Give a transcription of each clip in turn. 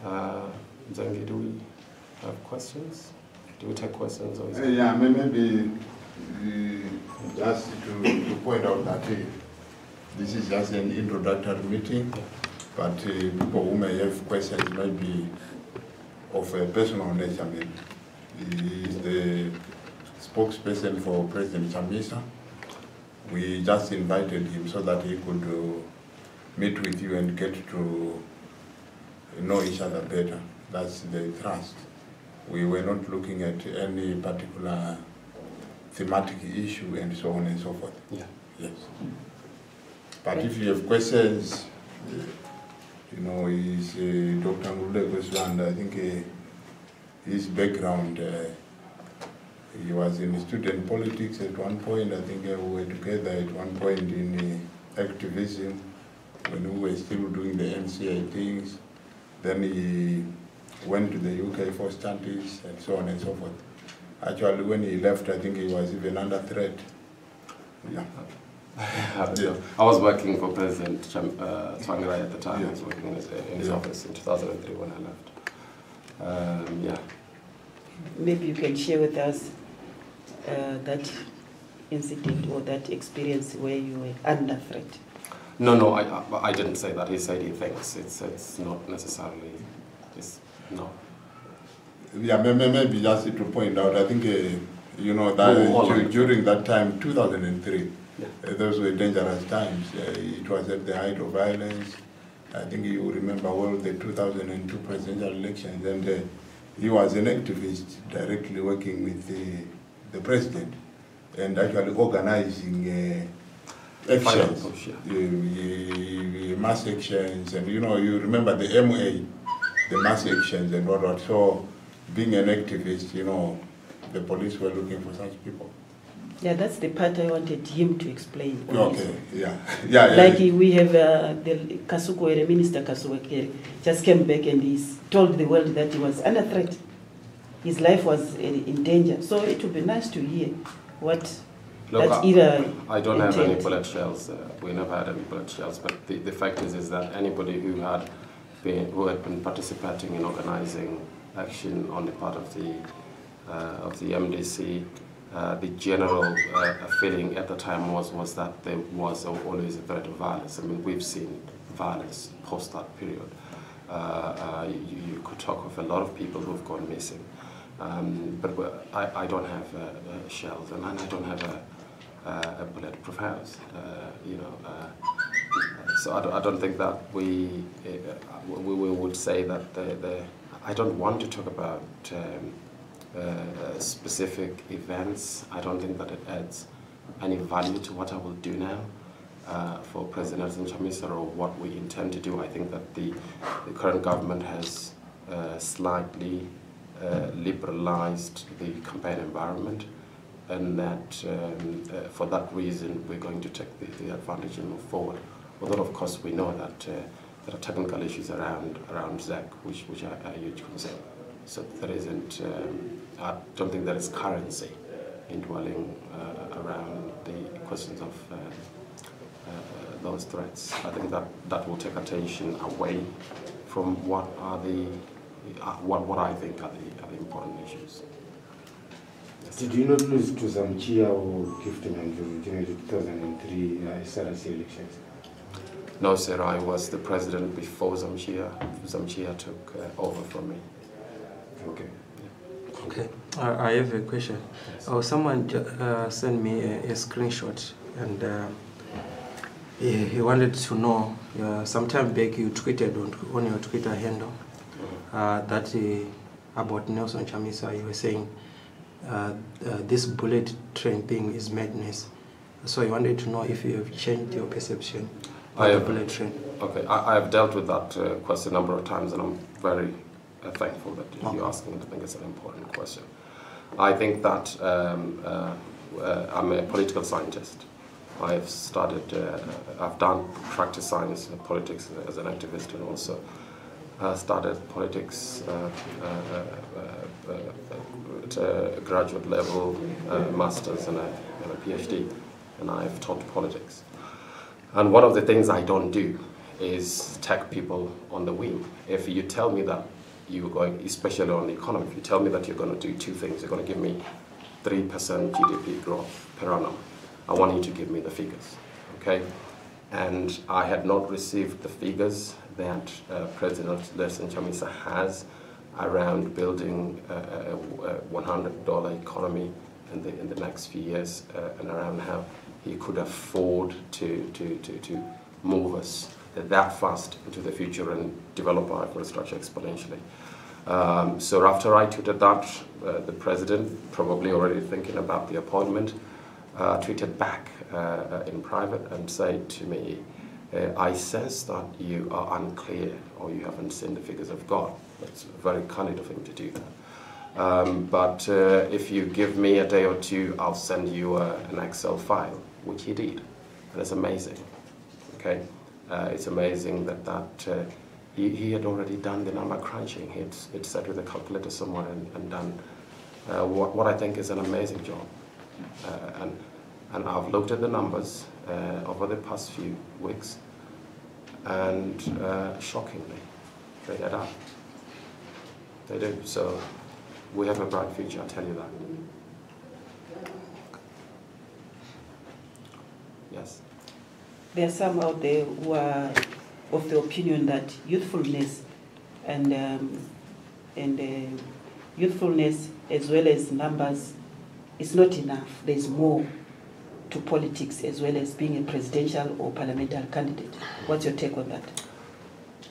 Zangi, do we have questions? Do we take questions? Or is yeah, maybe just to point out that this is just an introductory meeting, but people who may have questions might be of a personal nature. I mean, he is the spokesperson for President Chamisa. We just invited him so that he could meet with you and get to know each other better. That's the thrust. We were not looking at any particular thematic issue and so on and so forth. Yeah. Yes. But if you have questions, you know, he's Dr. Nkululeko Sibanda. I think his background, he was in student politics at one point. I think we were together at one point in activism when we were still doing the NCA things. Then he went to the UK for studies and so on and so forth. Actually, when he left, I think he was even under threat. Yeah. Yeah. I was working for President Tsvangirai at the time. Yeah. I was working in his office in 2003 when I left. Yeah. Maybe you can share with us that incident or that experience where you were under threat. No, I didn't say that. He said he thinks it's not necessarily. No. Yeah, maybe just to point out, I think, you know, that during that time, 2003, yeah. Those were dangerous times. It was at the height of violence. I think you remember well the 2002 presidential elections, and he was an activist directly working with the president and actually organizing actions, push, yeah. Mass actions, and you know, you remember the MA, the mass actions and whatnot. So, being an activist, you know, the police were looking for such people. Yeah, that's the part I wanted him to explain. Okay, yeah. Like we have the Kasukwere, Minister Kasukwere, just came back and he told the world that he was under threat. His life was in danger. So it would be nice to hear what that era I don't have entailed. any bullet shells. We never had any bullet shells. But the fact is that anybody who had been participating in organizing action on the part of the MDC, the general feeling at the time was that there was always a threat of violence. I mean, we've seen violence post that period. You could talk of a lot of people who've gone missing. But I don't have shells, and I don't have a bulletproof house. You know, so I don't think that we would say that I don't want to talk about specific events. I don't think that it adds any value to what I will do now for President Nelson Chamisa or what we intend to do. I think that the current government has slightly liberalized the campaign environment, and that for that reason we're going to take the advantage and move forward. Although of course we know that there are technical issues around ZEC which are a huge concern. So there isn't, I don't think there is currency in dwelling around the questions of those threats. I think that will take attention away from what are what I think are the important issues. Yes. Did you not lose to Zamchia or Gifting during the 2003 SRC elections? No, sir. I was the president before Zamchia. Zamchia took over from me. Okay. Yeah. Okay. I have a question. Yes. Oh, someone sent me a screenshot, and he wanted to know. Sometime back, you tweeted on your Twitter handle that about Nelson Chamisa. You were saying this bullet train thing is madness. So I wanted to know if you have changed your perception of the bullet train. Okay, I have dealt with that question a number of times, and I'm very thankful that you're asking it. I think it's an important question. I think that I'm a political scientist. I've done practice science and politics as an activist, and also started politics at a graduate level, master's and a PhD, and I've taught politics. And one of the things I don't do is take people on the wing. If you tell me that you're going, especially on the economy, if you tell me that you're going to do two things, you're going to give me 3% GDP growth per annum, I want you to give me the figures, okay? And I had not received the figures that President Nelson Chamisa has around building a $100 economy in the next few years, and around how he could afford to move us that fast into the future and develop our infrastructure exponentially. So after I tweeted that, the president, probably already thinking about the appointment, tweeted back in private and said to me, I sense that you are unclear or you haven't seen the figures of God. It's very kind of him to do that. But if you give me a day or two, I'll send you an Excel file, which he did. And it's amazing, okay? It's amazing that he had already done the number crunching. He'd sat with a calculator somewhere and done what I think is an amazing job. And I've looked at the numbers over the past few weeks, and shockingly, they add up. They do. So we have a bright future, I'll tell you that. Yes. There are some out there who are of the opinion that youthfulness and youthfulness as well as numbers is not enough. There's more to politics as well as being a presidential or parliamentary candidate. What's your take on that?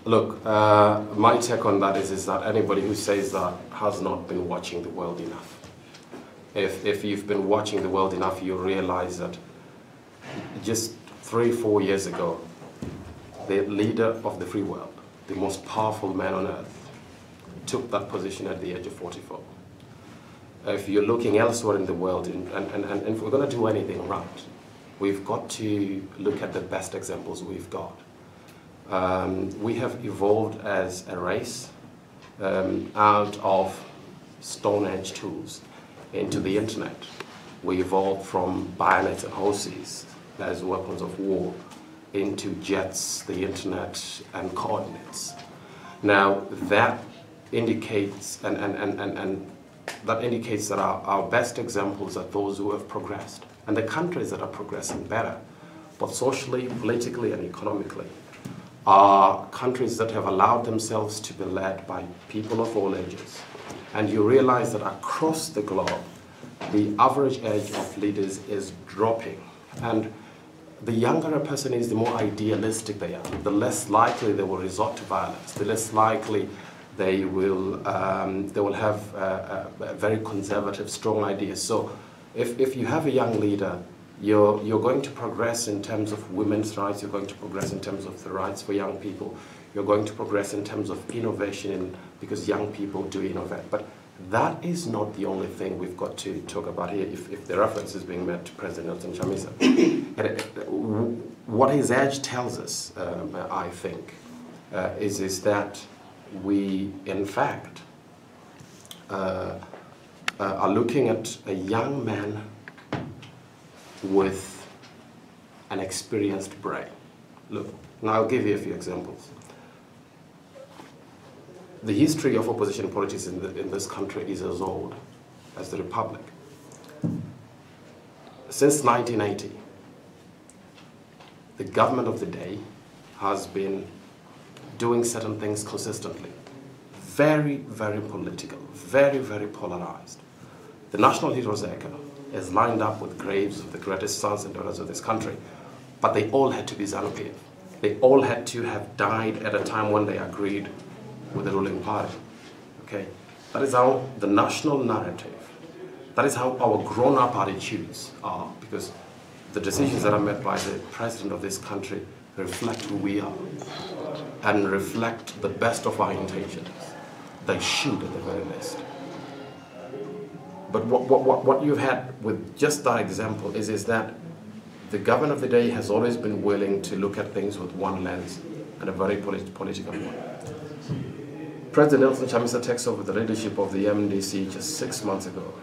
Look, my take on that is that anybody who says that has not been watching the world enough. If you've been watching the world enough, you realize that just 3-4 years ago, the leader of the free world, the most powerful man on earth, took that position at the age of 44. If you're looking elsewhere in the world, and if we're going to do anything right, we've got to look at the best examples we've got. We have evolved as a race out of Stone Age tools into the internet. We evolved from bayonets and horses as weapons of war into jets, the internet, and coordinates. Now that indicates that indicates that our best examples are those who have progressed, and the countries that are progressing better, both socially, politically, and economically, are countries that have allowed themselves to be led by people of all ages. And you realize that across the globe, the average age of leaders is dropping. And the younger a person is, the more idealistic they are, the less likely they will resort to violence, the less likely they will have very conservative, strong ideas. So if you have a young leader, you're going to progress in terms of women's rights, you're going to progress in terms of the rights for young people, you're going to progress in terms of innovation, because young people do innovate. But that is not the only thing we've got to talk about here, if the reference is being made to President Nelson Chamisa. What his age tells us, I think, is that we, in fact, are looking at a young man with an experienced brain. Look, now I'll give you a few examples. The history of opposition politics in this country is as old as the Republic. Since 1980, the government of the day has been doing certain things consistently. Very, very political, very, very polarized. The National Heroes Acre is lined up with graves of the greatest sons and daughters of this country, but they all had to be ZANU-PF. They all had to have died at a time when they agreed with the ruling party, okay? That is how the national narrative, that is how our grown-up attitudes are, because the decisions that are made by the president of this country reflect who we are and reflect the best of our intentions. They should, at the very least. But what you've had with just that example is that the government of the day has always been willing to look at things with one lens, and a very political one. President Nelson Chamisa takes over the leadership of the MDC just 6 months ago.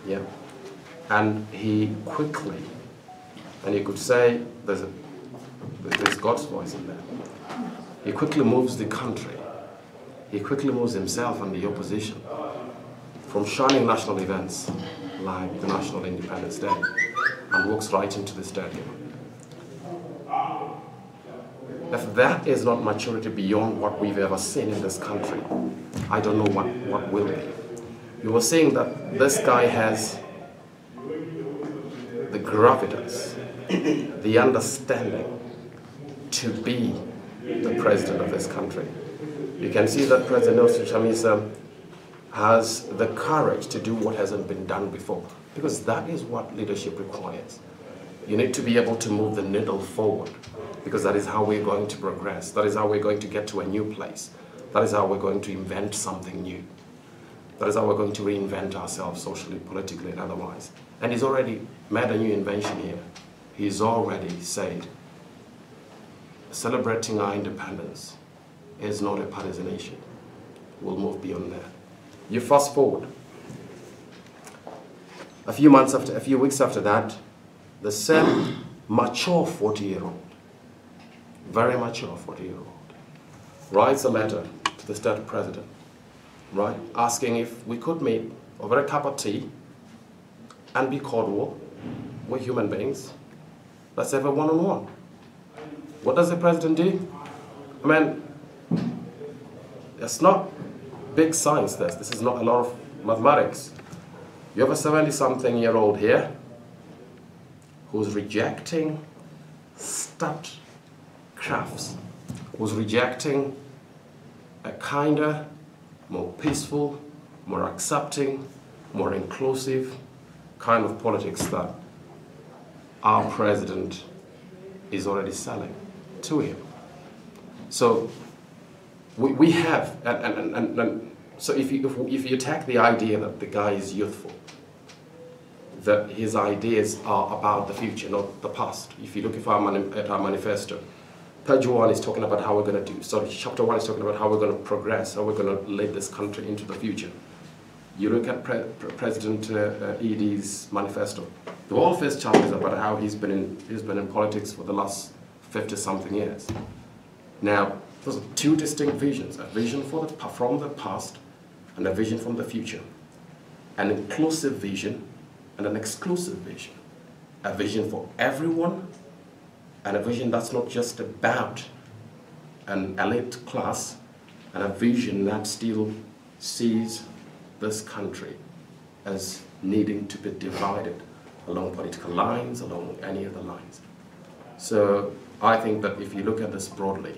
Yeah. And he quickly, and you could say there's there's God's voice in there. He quickly moves the country. He quickly moves himself and the opposition from shining national events like the National Independence Day and walks right into the stadium. If that is not maturity beyond what we've ever seen in this country, I don't know what will be. You were saying that this guy has the gravitas, the understanding to be the president of this country. You can see that President Nelson Chamisa has the courage to do what hasn't been done before, because that is what leadership requires. You need to be able to move the needle forward, because that is how we're going to progress. That is how we're going to get to a new place. That is how we're going to invent something new. That is how we're going to reinvent ourselves socially, politically, and otherwise. And he's already made a new invention here. He's already said, celebrating our independence is not a partisan issue. We'll move beyond that. You fast forward. A few weeks after that, the same mature 40-year-old, very mature 40-year-old, writes a letter to the state president, right, asking if we could meet over a cup of tea and be cordial. We're human beings. Let's have a one-on-one. What does the president do? I mean, it's not big science, this is not a lot of mathematics. You have a 70-something-year-old here who's rejecting statecrafts, who's rejecting a kinder, more peaceful, more accepting, more inclusive kind of politics that our president is already selling to him. So we have, so if you attack the idea that the guy is youthful, that his ideas are about the future, not the past. If you look at our manifesto, page 1 is talking about how we're going to do. So chapter 1 is talking about how we're going to progress, how we're going to lead this country into the future. You look at President Edie's manifesto. The whole first chapter is about how he's been in politics for the last 50-something years. Now, those are two distinct visions: a vision from the past and a vision from the future. An inclusive vision and an exclusive vision. A vision for everyone, and a vision that's not just about an elite class, and a vision that still sees this country as needing to be divided along political lines, along any other lines. So I think that if you look at this broadly,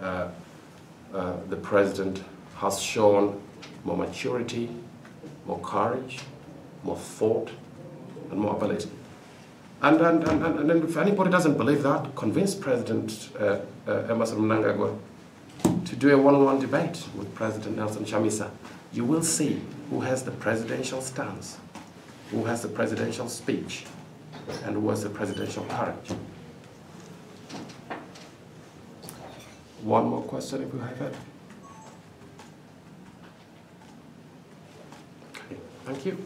the president has shown more maturity, more courage, more thought, and more ability. And then if anybody doesn't believe that, convince President Emmerson Mnangagwa to do a one-on-one debate with President Nelson Chamisa. You will see who has the presidential stance, who has the presidential speech, and who has the presidential courage. One more question if you have it. Okay, thank you.